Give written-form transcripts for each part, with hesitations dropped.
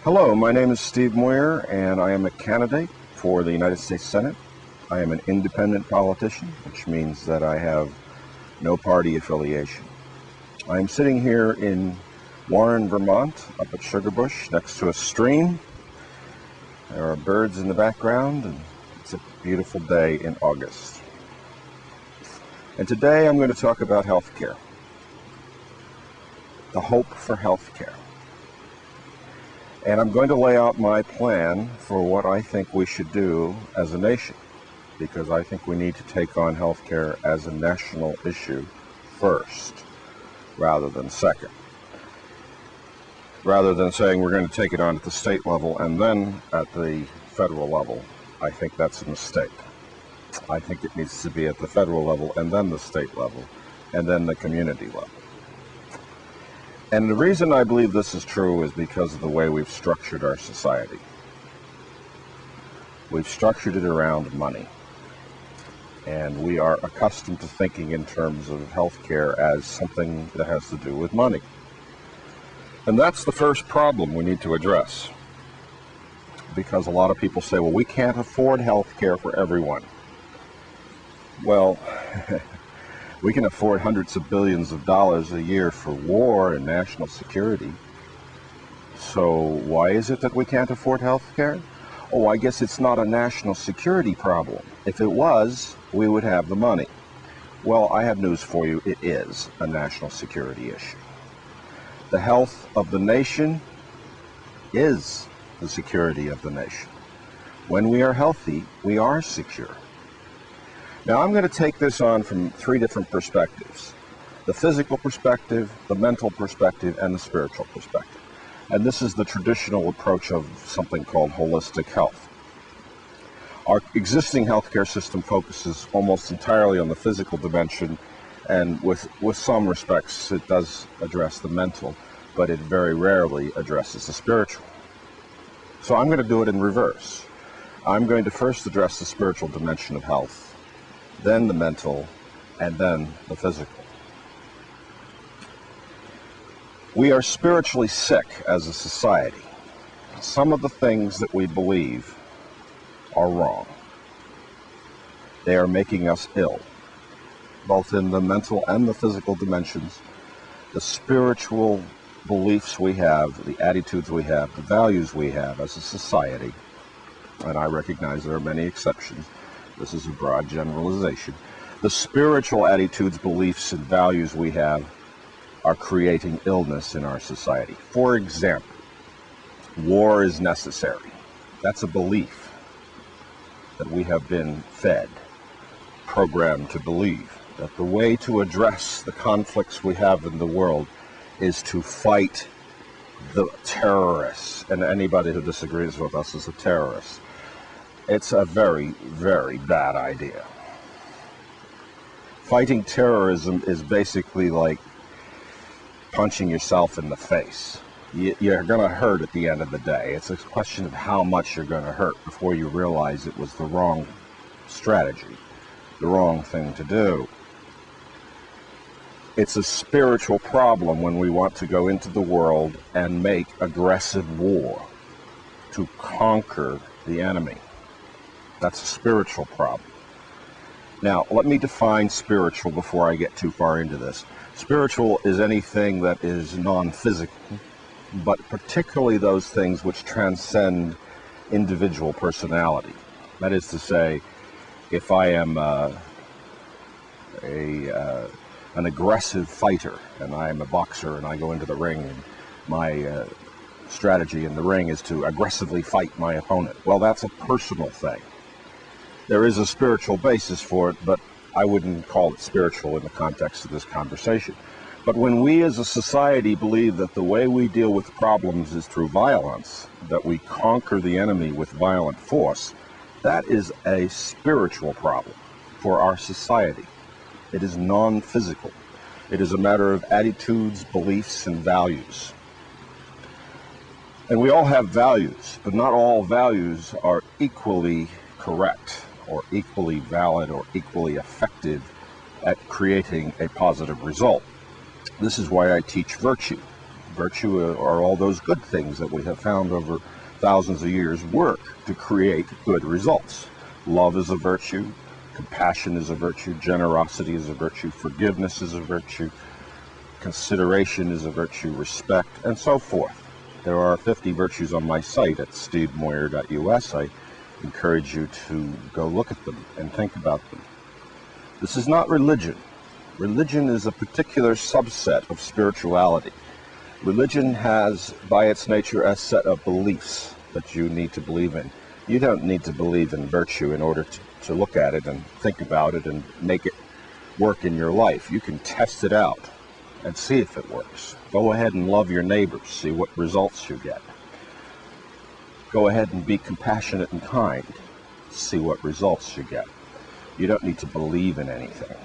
Hello, my name is Steve Moyer, and I am a candidate for the United States Senate. I am an independent politician, which means that I have no party affiliation. I am sitting here in Warren, Vermont, up at Sugarbush, next to a stream. There are birds in the background, and it's a beautiful day in August. And today I'm going to talk about healthcare, the hope for healthcare. And I'm going to lay out my plan for what I think we should do as a nation, because I think we need to take on healthcare as a national issue first, rather than second. Rather than saying we're going to take it on at the state level and then at the federal level, I think that's a mistake. I think it needs to be at the federal level and then the state level and then the community level. And the reason I believe this is true is because of the way we've structured our society. We've structured it around money. And we are accustomed to thinking in terms of healthcare as something that has to do with money. And that's the first problem we need to address. Because a lot of people say, well, we can't afford healthcare for everyone. Well, we can afford hundreds of billions of dollars a year for war and national security. So why is it that we can't afford health care? Oh, I guess it's not a national security problem. If it was, we would have the money. Well, I have news for you. It is a national security issue. The health of the nation is the security of the nation. When we are healthy, we are secure. Now, I'm going to take this on from three different perspectives: the physical perspective, the mental perspective, and the spiritual perspective. And this is the traditional approach of something called holistic health. Our existing healthcare system focuses almost entirely on the physical dimension, and with some respects it does address the mental, but it very rarely addresses the spiritual. So I'm going to do it in reverse. I'm going to first address the spiritual dimension of health, then the mental, and then the physical. We are spiritually sick as a society. Some of the things that we believe are wrong. They are making us ill, both in the mental and the physical dimensions. The spiritual beliefs we have, the attitudes we have, the values we have as a society, and I recognize there are many exceptions. This is a broad generalization. The spiritual attitudes, beliefs, and values we have are creating illness in our society. For example, war is necessary. That's a belief that we have been fed, programmed to believe, that the way to address the conflicts we have in the world is to fight the terrorists, and anybody who disagrees with us is a terrorist. It's a very, very bad idea. Fighting terrorism is basically like punching yourself in the face. You're going to hurt at the end of the day. It's a question of how much you're going to hurt before you realize it was the wrong strategy, the wrong thing to do. It's a spiritual problem when we want to go into the world and make aggressive war to conquer the enemy. That's a spiritual problem. Now, let me define spiritual before I get too far into this. Spiritual is anything that is non-physical, but particularly those things which transcend individual personality. That is to say, if I am an aggressive fighter, and I am a boxer, and I go into the ring, and my strategy in the ring is to aggressively fight my opponent. Well, that's a personal thing. There is a spiritual basis for it, but I wouldn't call it spiritual in the context of this conversation. But when we as a society believe that the way we deal with problems is through violence, that we conquer the enemy with violent force, that is a spiritual problem for our society. It is non-physical. It is a matter of attitudes, beliefs, and values. And we all have values, but not all values are equally correct, or equally valid, or equally effective at creating a positive result. This is why I teach virtue. Virtue are all those good things that we have found over thousands of years work to create good results. Love is a virtue, compassion is a virtue, generosity is a virtue, forgiveness is a virtue, consideration is a virtue, respect, and so forth. There are 50 virtues on my site at stevemoyer.us. I encourage you to go look at them and think about them. This is not religion. Religion is a particular subset of spirituality. Religion has, by its nature, a set of beliefs that you need to believe in. You don't need to believe in virtue in order to look at it and think about it and make it work in your life. You can test it out and see if it works. Go ahead and love your neighbors, see what results you get. Go ahead and be compassionate and kind, see what results you get. You don't need to believe in anything.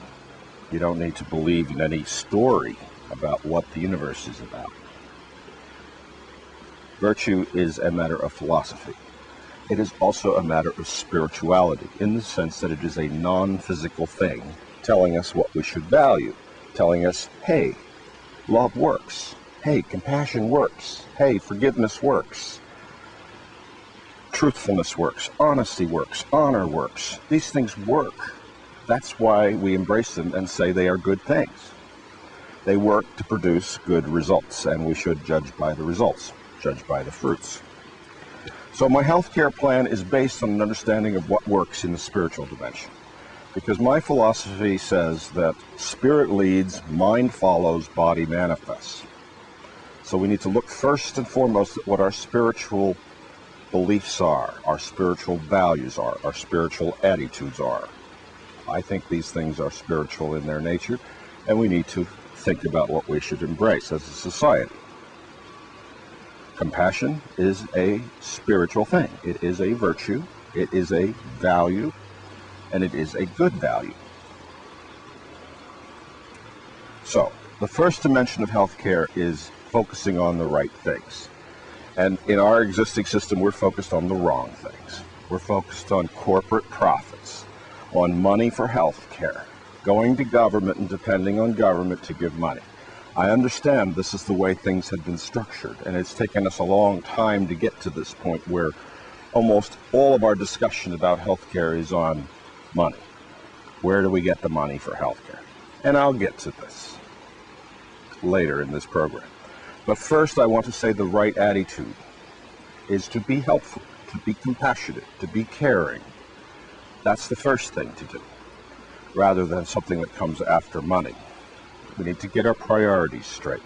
You don't need to believe in any story about what the universe is about. Virtue is a matter of philosophy. It is also a matter of spirituality, in the sense that it is a non-physical thing, telling us what we should value, telling us, hey, love works. Hey, compassion works. Hey, forgiveness works. Truthfulness works. Honesty works. Honor works. These things work. That's why we embrace them and say they are good things. They work to produce good results, and we should judge by the results, judge by the fruits. So my healthcare plan is based on an understanding of what works in the spiritual dimension, because my philosophy says that spirit leads, mind follows, body manifests. So we need to look first and foremost at what our spiritual beliefs are, our spiritual values are, our spiritual attitudes are. I think these things are spiritual in their nature, and we need to think about what we should embrace as a society. Compassion is a spiritual thing. It is a virtue, it is a value, and it is a good value. So, the first dimension of healthcare is focusing on the right things. And in our existing system, we're focused on the wrong things. We're focused on corporate profits, on money for health care, going to government and depending on government to give money. I understand this is the way things have been structured, and it's taken us a long time to get to this point where almost all of our discussion about health care is on money. Where do we get the money for health care? And I'll get to this later in this program. But first, I want to say the right attitude is to be helpful, to be compassionate, to be caring. That's the first thing to do, rather than something that comes after money. We need to get our priorities straight.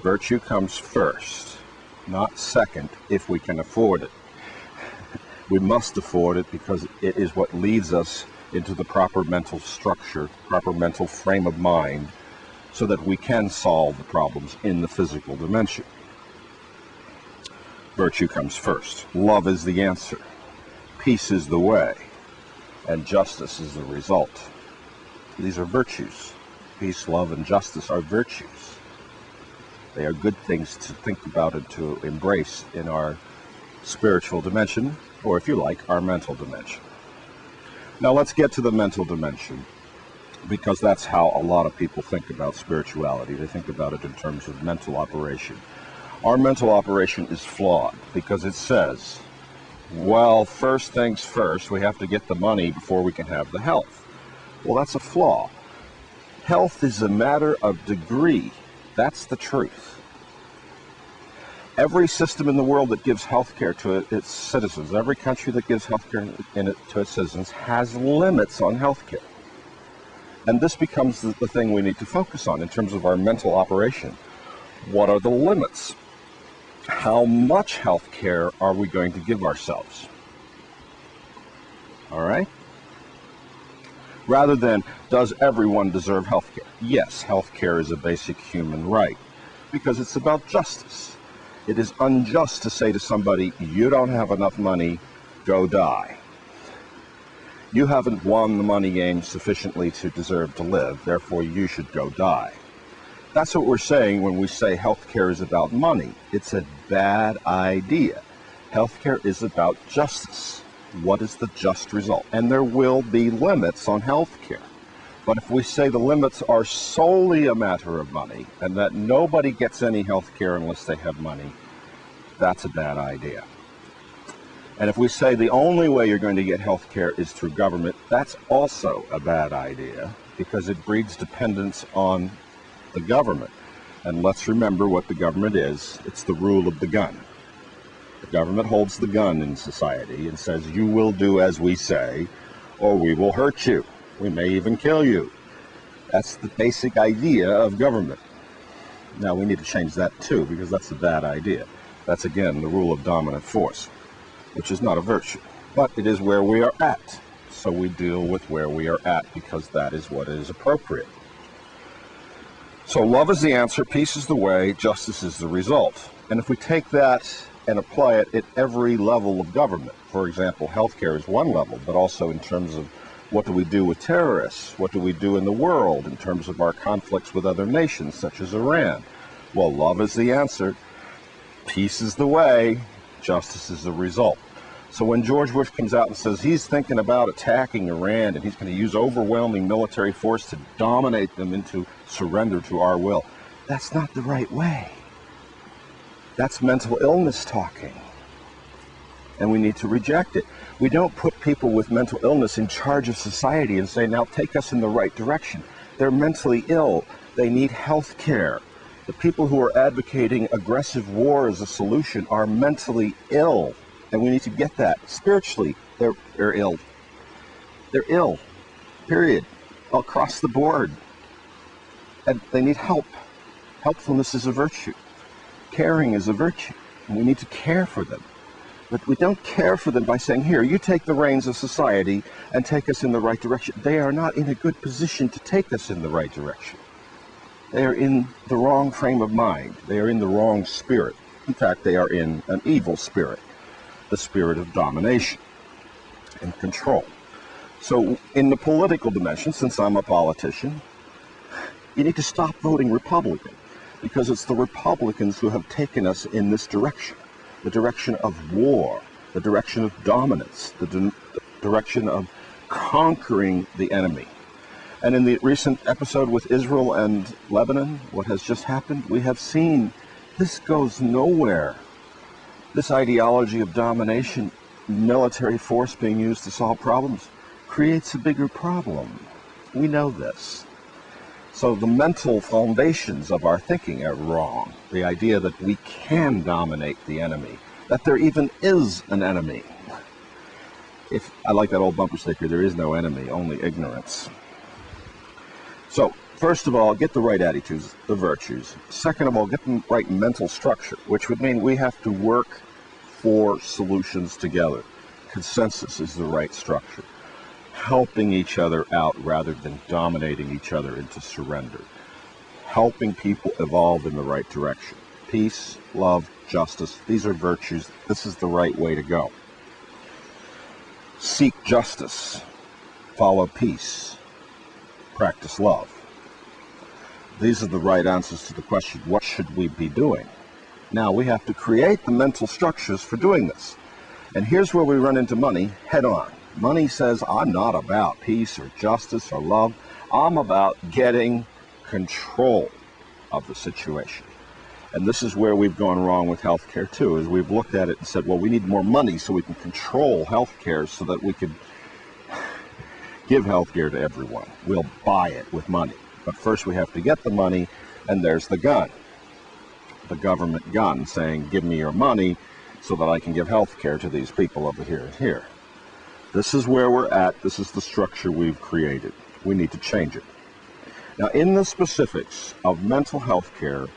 Virtue comes first, not second, if we can afford it. We must afford it because it is what leads us into the proper mental structure, proper mental frame of mind, so that we can solve the problems in the physical dimension. Virtue comes first. Love is the answer. Peace is the way. And justice is the result. These are virtues. Peace, love, and justice are virtues. They are good things to think about and to embrace in our spiritual dimension, or if you like, our mental dimension. Now let's get to the mental dimension, because that's how a lot of people think about spirituality. They think about it in terms of mental operation. Our mental operation is flawed because it says, well, first things first, we have to get the money before we can have the health. Well, that's a flaw. Health is a matter of degree. That's the truth. Every system in the world that gives health care to its citizens, every country that gives health care to its citizens has limits on health care. And this becomes the thing we need to focus on in terms of our mental operation. What are the limits? How much health care are we going to give ourselves? All right? Rather than, does everyone deserve health care? Yes, health care is a basic human right, because it's about justice. It is unjust to say to somebody, you don't have enough money, go die. You haven't won the money game sufficiently to deserve to live, therefore you should go die. That's what we're saying when we say healthcare is about money. It's a bad idea. Healthcare is about justice. What is the just result? And there will be limits on healthcare. But if we say the limits are solely a matter of money and that nobody gets any health care unless they have money, that's a bad idea. And if we say the only way you're going to get health care is through government, that's also a bad idea because it breeds dependence on the government. And let's remember what the government is. It's the rule of the gun. The government holds the gun in society and says, you will do as we say, or we will hurt you. We may even kill you. That's the basic idea of government. Now, we need to change that too, because that's a bad idea. That's, again, the rule of dominant force, which is not a virtue, but it is where we are at. So we deal with where we are at because that is what is appropriate. So love is the answer, peace is the way, justice is the result. And if we take that and apply it at every level of government, for example, healthcare is one level, but also in terms of what do we do with terrorists? What do we do in the world in terms of our conflicts with other nations, such as Iran? Well, love is the answer, peace is the way, justice is the result. So when George Bush comes out and says he's thinking about attacking Iran and he's going to use overwhelming military force to dominate them into surrender to our will, that's not the right way. That's mental illness talking. And we need to reject it. We don't put people with mental illness in charge of society and say, now take us in the right direction. They're mentally ill. They need health care. The people who are advocating aggressive war as a solution are mentally ill. And we need to get that. Spiritually, they're ill. They're ill, period, across the board. And they need help. Helpfulness is a virtue. Caring is a virtue. And we need to care for them. But we don't care for them by saying, here, you take the reins of society and take us in the right direction. They are not in a good position to take us in the right direction. They are in the wrong frame of mind. They are in the wrong spirit. In fact, they are in an evil spirit, the spirit of domination and control. So in the political dimension, since I'm a politician, you need to stop voting Republican because it's the Republicans who have taken us in this direction. The direction of war, the direction of dominance, the direction of conquering the enemy. And in the recent episode with Israel and Lebanon, what has just happened, we have seen this goes nowhere. This ideology of domination, military force being used to solve problems, creates a bigger problem. We know this. So the mental foundations of our thinking are wrong. The idea that we can dominate the enemy, that there even is an enemy. I like that old bumper sticker, there is no enemy, only ignorance. So, first of all, get the right attitudes, the virtues. Second of all, get the right mental structure, which would mean we have to work for solutions together. Consensus is the right structure. Helping each other out rather than dominating each other into surrender. Helping people evolve in the right direction. Peace, love, justice, these are virtues. This is the right way to go. Seek justice. Follow peace. Practice love. These are the right answers to the question, what should we be doing? Now we have to create the mental structures for doing this. And here's where we run into money head on. Money says, I'm not about peace or justice or love. I'm about getting control of the situation. And this is where we've gone wrong with healthcare too, is we've looked at it and said, well, we need more money so we can control healthcare so that we can give healthcare to everyone. We'll buy it with money. But first we have to get the money, and there's the gun. The government gun saying, give me your money so that I can give healthcare to these people over here and here. This is where we're at. This is the structure we've created. We need to change it. Now, in the specifics of mental health care,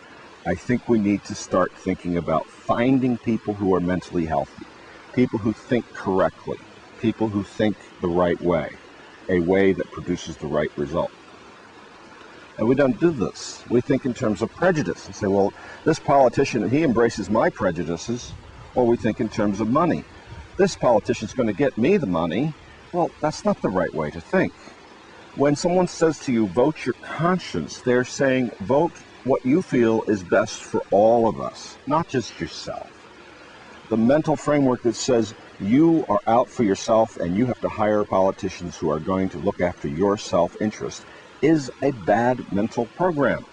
I think we need to start thinking about finding people who are mentally healthy, people who think correctly, people who think the right way, a way that produces the right result. And we don't do this. We think in terms of prejudice and say, well, this politician, he embraces my prejudices, or we think in terms of money. This politician's going to get me the money. Well, that's not the right way to think. When someone says to you, vote your conscience, they're saying, vote what you feel is best for all of us, not just yourself. The mental framework that says, you are out for yourself and you have to hire politicians who are going to look after your self-interest is a bad mental program.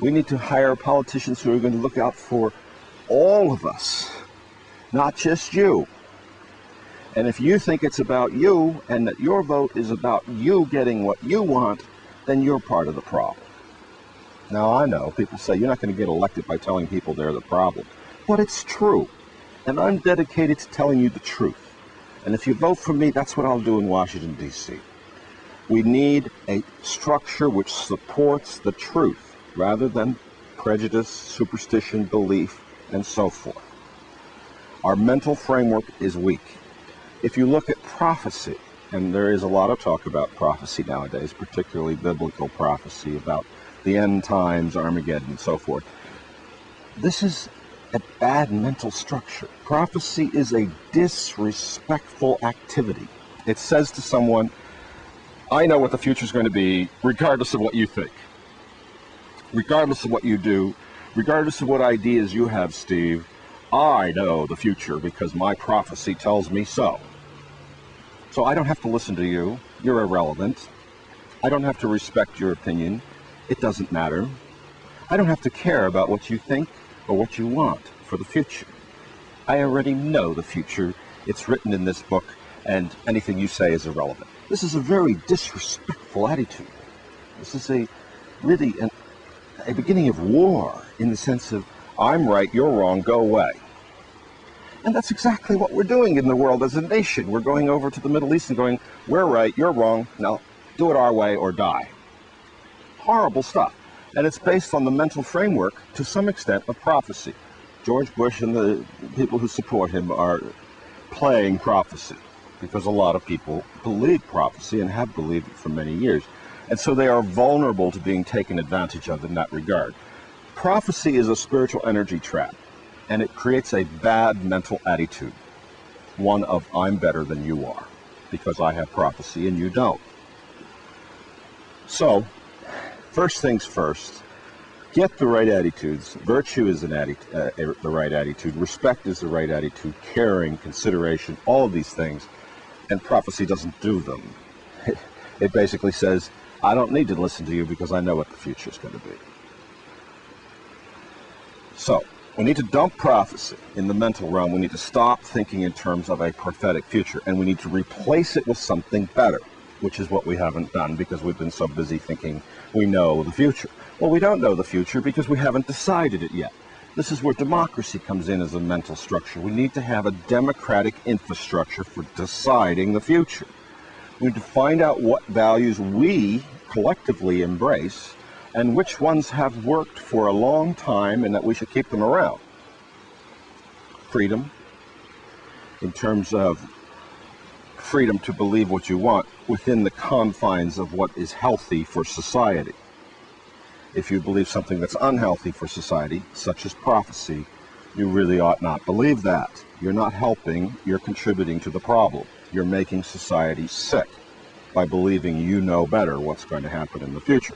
We need to hire politicians who are going to look out for all of us, not just you. And if you think it's about you and that your vote is about you getting what you want, then you're part of the problem. Now, I know people say you're not going to get elected by telling people they're the problem, but it's true. And I'm dedicated to telling you the truth. And if you vote for me, that's what I'll do in Washington, D.C. We need a structure which supports the truth rather than prejudice, superstition, belief, and so forth. Our mental framework is weak. If you look at prophecy, and there is a lot of talk about prophecy nowadays, particularly biblical prophecy about the end times, Armageddon, and so forth, this is a bad mental structure. Prophecy is a disrespectful activity. It says to someone, I know what the future is going to be, regardless of what you think, regardless of what you do, regardless of what ideas you have, Steve. I know the future because my prophecy tells me so. So I don't have to listen to you. You're irrelevant. I don't have to respect your opinion. It doesn't matter. I don't have to care about what you think or what you want for the future. I already know the future. It's written in this book, and anything you say is irrelevant. This is a very disrespectful attitude. This is a beginning of war, in the sense of, I'm right, you're wrong, go away. And that's exactly what we're doing in the world as a nation. We're going over to the Middle East and going, we're right, you're wrong, now do it our way or die. Horrible stuff. And it's based on the mental framework, to some extent, of prophecy. George Bush and the people who support him are playing prophecy, because a lot of people believe prophecy and have believed it for many years. And so they are vulnerable to being taken advantage of in that regard. Prophecy is a spiritual energy trap, and it creates a bad mental attitude, one of I'm better than you are, because I have prophecy and you don't. So, first things first, get the right attitudes. Virtue is the right attitude. Respect is the right attitude. Caring, consideration, all of these things. And prophecy doesn't do them. It basically says, I don't need to listen to you because I know what the future is going to be. So, we need to dump prophecy in the mental realm. We need to stop thinking in terms of a prophetic future, and we need to replace it with something better, which is what we haven't done because we've been so busy thinking we know the future. Well, we don't know the future because we haven't decided it yet. This is where democracy comes in as a mental structure. We need to have a democratic infrastructure for deciding the future. We need to find out what values we collectively embrace and which ones have worked for a long time and that we should keep them around. Freedom, in terms of freedom to believe what you want within the confines of what is healthy for society. If you believe something that's unhealthy for society, such as prophecy, you really ought not believe that. You're not helping, you're contributing to the problem. You're making society sick by believing you know better what's going to happen in the future.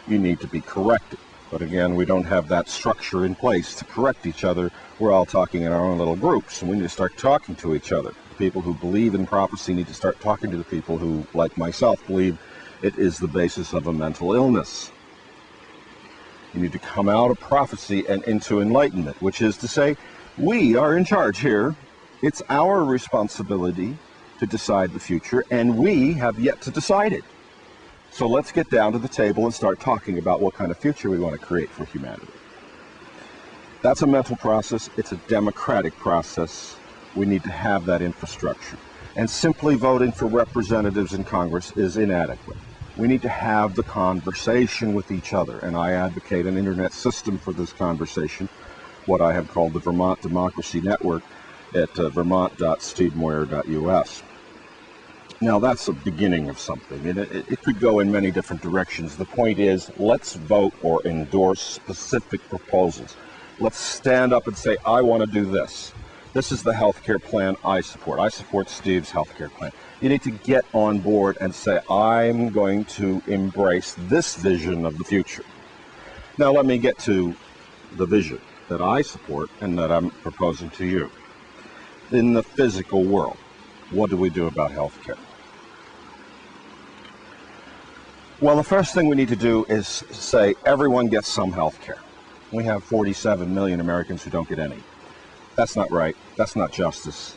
You need to be corrected. But again, we don't have that structure in place to correct each other. We're all talking in our own little groups, and we need to start talking to each other. People who believe in prophecy need to start talking to the people who, like myself, believe it is the basis of a mental illness. You need to come out of prophecy and into enlightenment, which is to say, we are in charge here. It's our responsibility to decide the future, and we have yet to decide it. So let's get down to the table and start talking about what kind of future we want to create for humanity. That's a mental process. It's a democratic process. We need to have that infrastructure. And simply voting for representatives in Congress is inadequate. We need to have the conversation with each other, and I advocate an internet system for this conversation, what I have called the Vermont Democracy Network at vermont.stevemoyer.us. Now, that's the beginning of something. It could go in many different directions. The point is, let's vote or endorse specific proposals. Let's stand up and say, I want to do this. This is the health care plan I support. I support Steve's health care plan. You need to get on board and say, I'm going to embrace this vision of the future. Now, let me get to the vision that I support and that I'm proposing to you. in the physical world. What do we do about health care? Well, the first thing we need to do is say everyone gets some health care. We have 47 million Americans who don't get any. That's not right. That's not justice.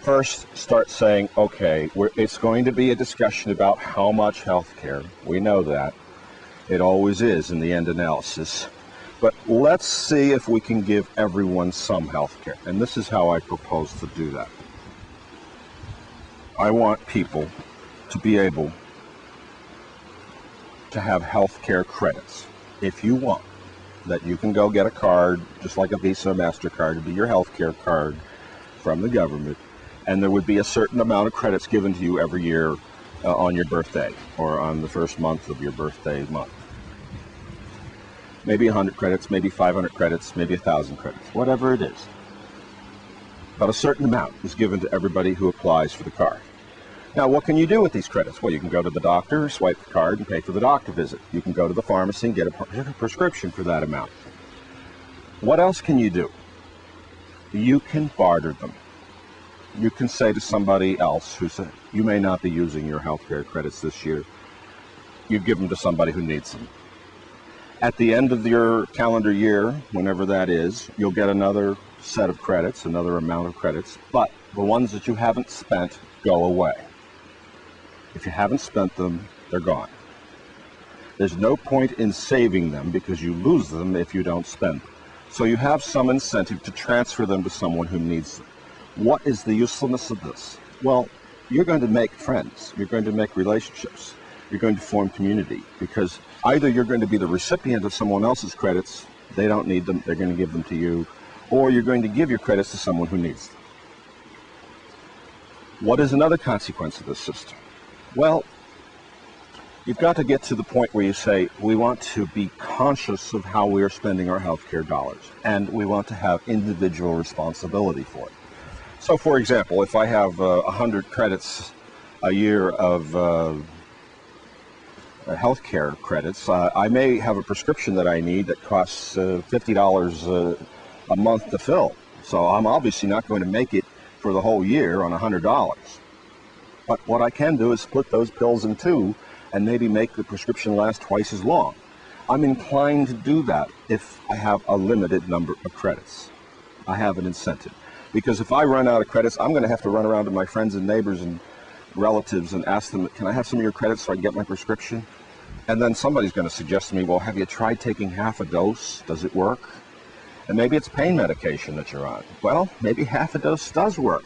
First, start saying, okay, it's going to be a discussion about how much health care. We know that. It always is in the end analysis. But let's see if we can give everyone some health care. And this is how I propose to do that. I want people to be able to have health care credits. If you want, that you can go get a card, just like a Visa or MasterCard, to be your health care card from the government, and there would be a certain amount of credits given to you every year on your birthday or on the first month of your birthday month. Maybe 100 credits, maybe 500 credits, maybe 1,000 credits, whatever it is. But a certain amount is given to everybody who applies for the card. Now, what can you do with these credits? Well, you can go to the doctor, swipe the card, and pay for the doctor visit. You can go to the pharmacy and get a prescription for that amount. What else can you do? You can barter them. You can say to somebody else who said, you may not be using your healthcare credits this year. You give them to somebody who needs them. At the end of your calendar year, whenever that is, you'll get another set of credits, another amount of credits, but the ones that you haven't spent go away. If you haven't spent them, they're gone. There's no point in saving them because you lose them if you don't spend them. So you have some incentive to transfer them to someone who needs them. What is the usefulness of this? Well, you're going to make friends. You're going to make relationships. You're going to form community because either you're going to be the recipient of someone else's credits, they don't need them, they're going to give them to you, or you're going to give your credits to someone who needs them. What is another consequence of this system? Well, you've got to get to the point where you say, we want to be conscious of how we are spending our healthcare dollars, and we want to have individual responsibility for it. So, for example, if I have 100 credits a year of healthcare credits, I may have a prescription that I need that costs $50 a month to fill. So I'm obviously not going to make it for the whole year on $100. But what I can do is split those pills in two and maybe make the prescription last twice as long. I'm inclined to do that if I have a limited number of credits. I have an incentive. Because if I run out of credits, I'm going to have to run around to my friends and neighbors and relatives and ask them, can I have some of your credits so I can get my prescription? And then somebody's going to suggest to me, well, have you tried taking half a dose? Does it work? And maybe it's pain medication that you're on. Well, maybe half a dose does work.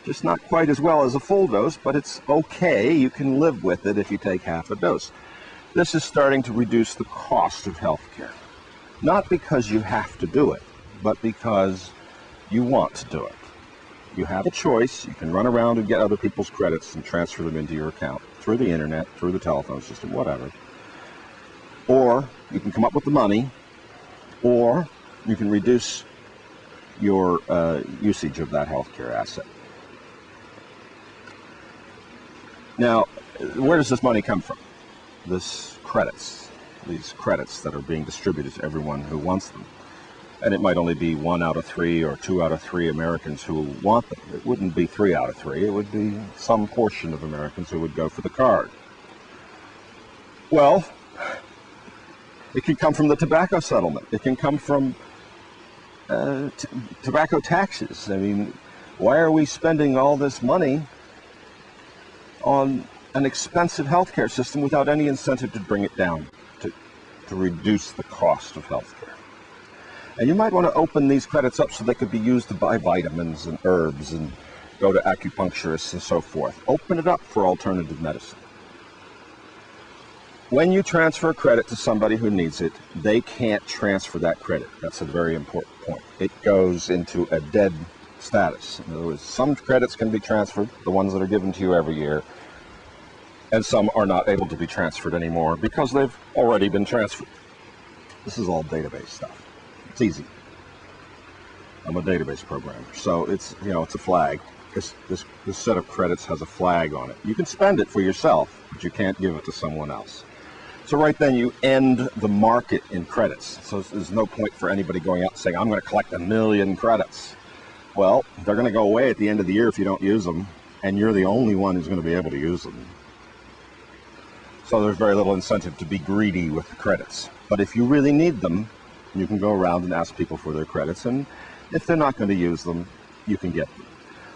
Just not quite as well as a full dose, but it's okay. You can live with it if you take half a dose. This is starting to reduce the cost of healthcare. Not because you have to do it, but because you want to do it. You have a choice. You can run around and get other people's credits and transfer them into your account through the internet, through the telephone system, whatever. Or you can come up with the money, or you can reduce your usage of that healthcare asset. Now, where does this money come from? These credits that are being distributed to everyone who wants them. And it might only be 1 out of 3 or 2 out of 3 Americans who want them. It wouldn't be 3 out of 3. It would be some portion of Americans who would go for the card. Well, it can come from the tobacco settlement. It can come from tobacco taxes. I mean, why are we spending all this money on an expensive healthcare system without any incentive to bring it down, to reduce the cost of healthcare? And you might want to open these credits up so they could be used to buy vitamins and herbs and go to acupuncturists and so forth. Open it up for alternative medicine. When you transfer credit to somebody who needs it, they can't transfer that credit. That's a very important point. It goes into a dead status. In other words, some credits can be transferred, the ones that are given to you every year, and some are not able to be transferred anymore because they've already been transferred. This is all database stuff. It's easy. I'm a database programmer, so it's a flag. This set of credits has a flag on it. You can spend it for yourself, but you can't give it to someone else. So right then you end the market in credits. So there's no point for anybody going out and saying, I'm going to collect 1 million credits. Well, they're going to go away at the end of the year if you don't use them, and you're the only one who's going to be able to use them. So there's very little incentive to be greedy with the credits. But if you really need them, you can go around and ask people for their credits, and if they're not going to use them, you can get them.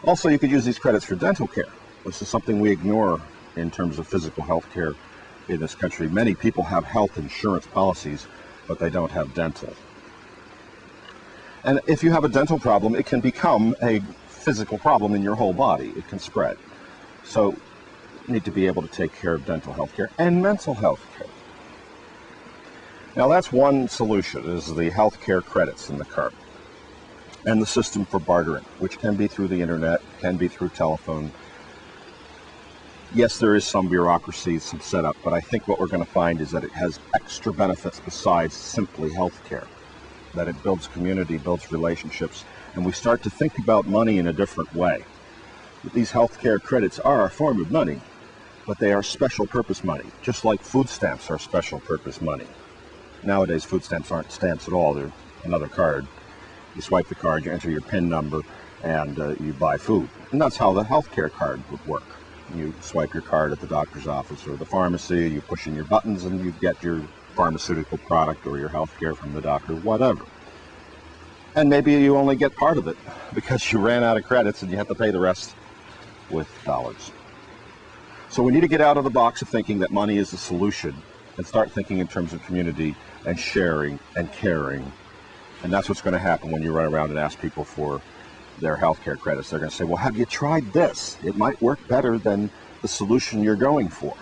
Also, you could use these credits for dental care, which is something we ignore in terms of physical health care in this country. Many people have health insurance policies, but they don't have dental. And if you have a dental problem, it can become a physical problem in your whole body. It can spread. So you need to be able to take care of dental health care and mental health care. Now that's one solution, is the health care credits in the card. And the system for bartering, which can be through the internet, can be through telephone. Yes, there is some bureaucracy, some setup, but I think what we're going to find is that it has extra benefits besides simply health care. That it builds community, builds relationships, and we start to think about money in a different way. These health care credits are a form of money, but they are special purpose money, just like food stamps are special purpose money. Nowadays, food stamps aren't stamps at all. They're another card. You swipe the card, you enter your PIN number, and you buy food. And that's how the health care card would work. You swipe your card at the doctor's office or the pharmacy, you push in your buttons, and you get your pharmaceutical product or your health care from the doctor, whatever. And maybe you only get part of it because you ran out of credits and you have to pay the rest with dollars. So we need to get out of the box of thinking that money is the solution and start thinking in terms of community and sharing and caring. And that's what's going to happen when you run around and ask people for their health care credits. They're going to say, well, have you tried this? It might work better than the solution you're going for.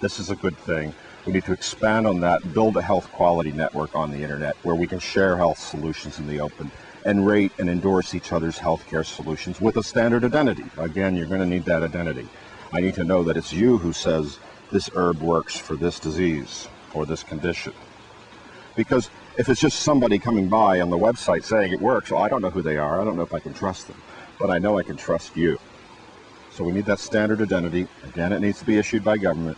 This is a good thing. We need to expand on that, build a health quality network on the internet where we can share health solutions in the open and rate and endorse each other's healthcare solutions with a standard identity. Again, you're going to need that identity. I need to know that it's you who says this herb works for this disease or this condition. Because if it's just somebody coming by on the website saying it works, well, I don't know who they are. I don't know if I can trust them, but I know I can trust you. So we need that standard identity. Again, it needs to be issued by government.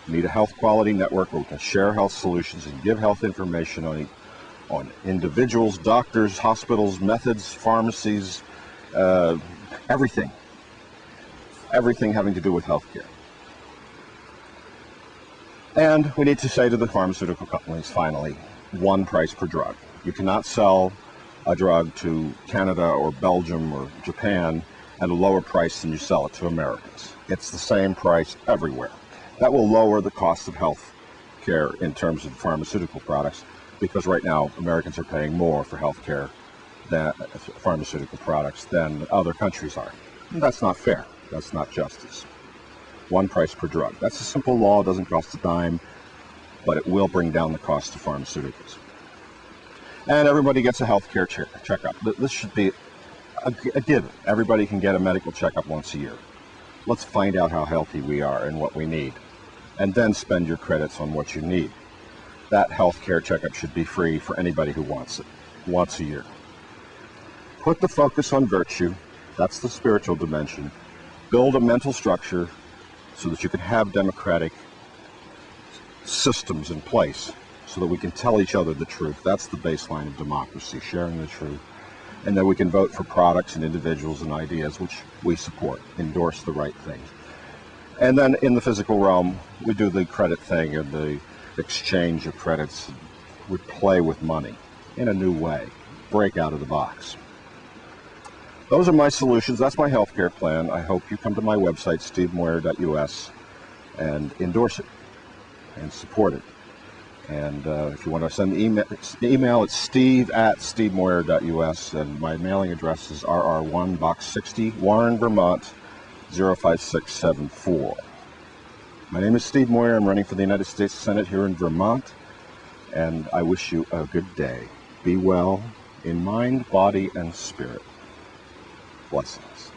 We need a health quality network where we can share health solutions and give health information on individuals, doctors, hospitals, methods, pharmacies, everything. Everything having to do with healthcare. And we need to say to the pharmaceutical companies, finally, one price per drug. You cannot sell a drug to Canada or Belgium or Japan at a lower price than you sell it to Americans. It's the same price everywhere. That will lower the cost of health care in terms of pharmaceutical products, because right now Americans are paying more for health care than pharmaceutical products than other countries are. And that's not fair. That's not justice. One price per drug. That's a simple law. It doesn't cost a dime, but it will bring down the cost of pharmaceuticals. And everybody gets a health care checkup. This should be a given. Everybody can get a medical checkup once a year. Let's find out how healthy we are and what we need, and then spend your credits on what you need. That health care checkup should be free for anybody who wants it, once a year. Put the focus on virtue. That's the spiritual dimension. Build a mental structure so that you can have democratic systems in place so that we can tell each other the truth. That's the baseline of democracy, sharing the truth. And then we can vote for products and individuals and ideas which we support, endorse the right things. And then in the physical realm, we do the credit thing and the exchange of credits. We play with money in a new way, break out of the box. Those are my solutions. That's my healthcare plan. I hope you come to my website, stevemoyer.us, and endorse it and support it. And if you want to send the email, it's steve@stevemoyer.us, and my mailing address is RR1 Box 60, Warren, Vermont, 05674. My name is Steve Moyer. I'm running for the United States Senate here in Vermont, and I wish you a good day. Be well in mind, body, and spirit. Blessings.